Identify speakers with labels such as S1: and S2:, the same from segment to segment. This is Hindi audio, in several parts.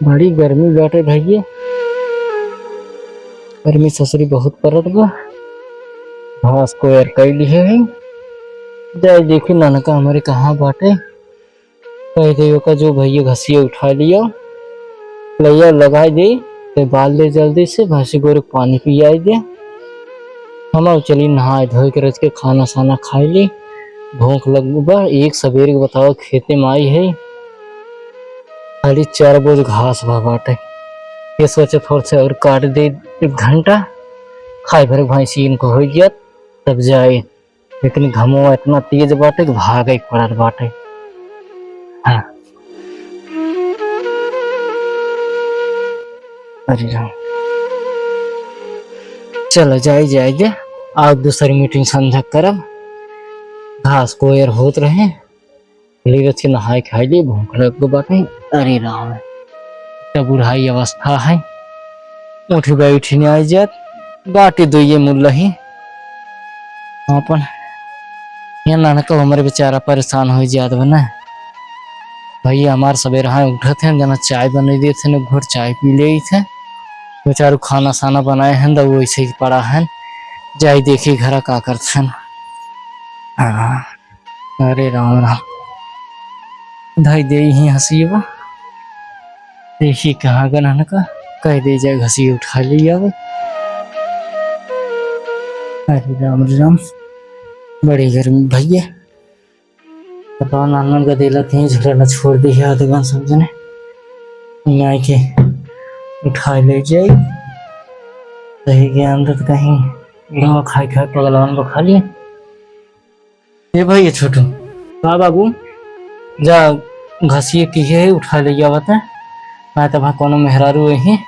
S1: बड़ी गर्मी बाटे भैया। गर्मी ससुरी बहुत पड़त बा। घास को एर कैली है। जाए देखी ननका हमारे कहाँ बाटे। कह दे का जो भैया घसिया उठा लिया लैया लगा दे ते बाल दे जल्दी से भैंसी गोरे पानी पियाई दे। हम चली नहाए धोए के रच के खाना साना खाई ली। भूख लग बा एक सवेरे के बताओ खेते में आई है खाली 4 बोझ घास बा बाटे। ये सोचे थोड़ा सा और काट दे 1 घंटा खाए भरे भैंसी इनको हो गया तब जाए। लेकिन घमो इतना तेज बाटे कि भागे पड़त बाटे। हाँ अरे राम चलो जाए जाए जे आज दूसरी मीटिंग संझा करब। घास को एर होत रहे ले के नहाए खाई ली भूख लग बाटे। अरे राम तब बुढ़ाई अवस्था है उठ बैठी नहीं आई जात बाटी दुइये मुल्ला ही अपन ये नानका हमारे बेचारा परेशान हो जात बना। भैया हमारे सवेरे हाँ उठत हैं जना चाय बना दिए थे न घोर चाय पी ले थे बेचारू खाना साना बनाए हैं तो वैसे ही पड़ा है जाए देखी घर का करते हैं। हाँ अरे राम राम धाई दे ही हंसी बा देखी कहाँ का नानका कह दे जाए घसी उठा लिया। अरे राम राम बड़ी गर्मी भैया बताओ नानन का दिला थे झोला न छोड़ दी है आधे समझने न्याय के उठा ले जाए सही के अंदर कहीं खाई खाई पगलवान को खा लिए। ये भाई छोटू हाँ बाबू जा घसिए की है उठा ले गया बता मैं तब कोनो मेहरारू ही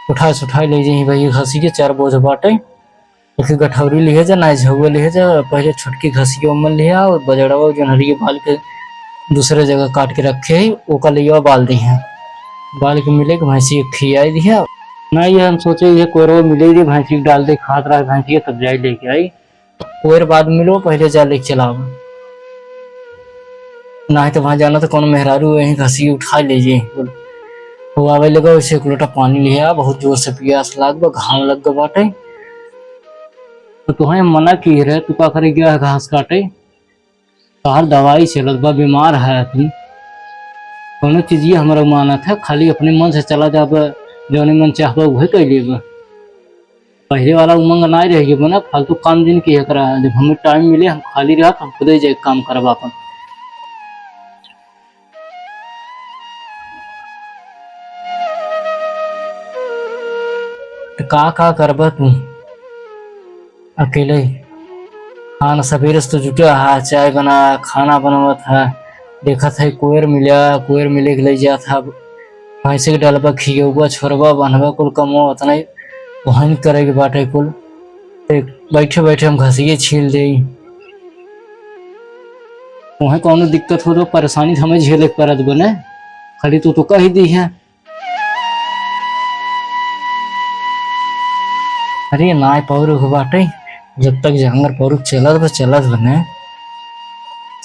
S1: उठा ले जाए भाई घसी के 4 बोझ बाटे। एक गठौरी लिए जा ना झुआ लिए जा पहले छोटकी घसी उमन लिया और बजड़वा जो हरिये बाल के दूसरे जगह काट के रखे है ओका लिया बाल दी है बाल के मिले के भैंसी खियाई दिया ना ये हम सोचे ये कोरवा मिलेगी भैंसी डाल दे खात रहा भैंसी तब जाए लेके आई कोर बाद मिलो पहले जा लेके चलाओ ना तो वहां जाना तो कौन मेहरारू वही घसी उठा लीजिए वो आवे लगा उसे 1 लोटा पानी लिया बहुत जोर से प्यास लाग घाम लग गया बाटे तो तुम्हें मना की रहे तू का करे गया घास काटे तार दवाई चलत बा बीमार है तुम कोनो चीज ये हमारा माना था खाली अपने मन से चला जा जौने मन चाहबा वही कर लिए पहले वाला उमंग ना रह बना फालतू काम दिन की करा जब हमें टाइम मिले हम खाली रहा हम खुद जाए काम करवा अपन का करबा तू अकेले खाना सवेरे से तो जुटा है चाय बना खाना बनावा था देखा था कोयर मिले के ले जा था भैंसे के डालबा खियबा छोड़बा बनबा कुल कमो उतना वही करे के बाटे कुल बैठे बैठे हम घसिए छील दे वहीं कौनो दिक्कत हो तो परेशानी हमें झेले पड़त बने खाली तो कह दी है। अरे ना पौर बाटे जब तक जंगर पौर चलत बने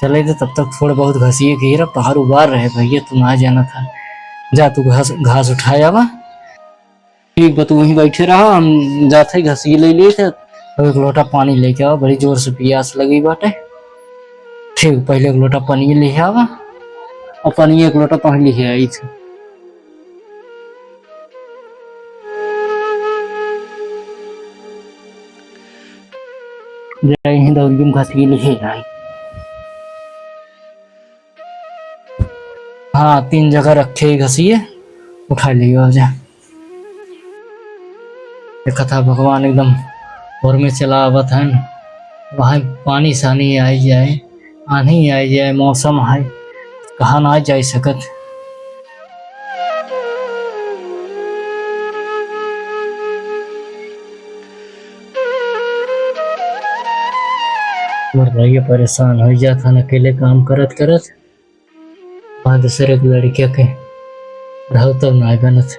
S1: चले तो तब तक थोड़ा बहुत घसिए घेरा पहाड़ उबार रहे भैया तू ना जाना था जा तू घास उठाया वा ठीक तू वहीं बैठे रहा हम जाते घसी ले लिए थे 1 लोटा पानी लेके आओ बड़ी जोर से प्यास लगी बाटे ठीक पहले 1 लोटा पानी ले आवा और पानी 1 लोटा पानी ले आई थी जय हिंद और घसी ले आई। हाँ 3 जगह रखे घसिए उठा लियो जा देखा था भगवान एकदम भोर में चला आवत है वहाँ पानी सानी आई जाए आनी आई जाए मौसम है कहाँ ना जा सकत। भैया परेशान हो जाता न अकेले काम करत दूसरे लड़किया के रहो तब ना बनत।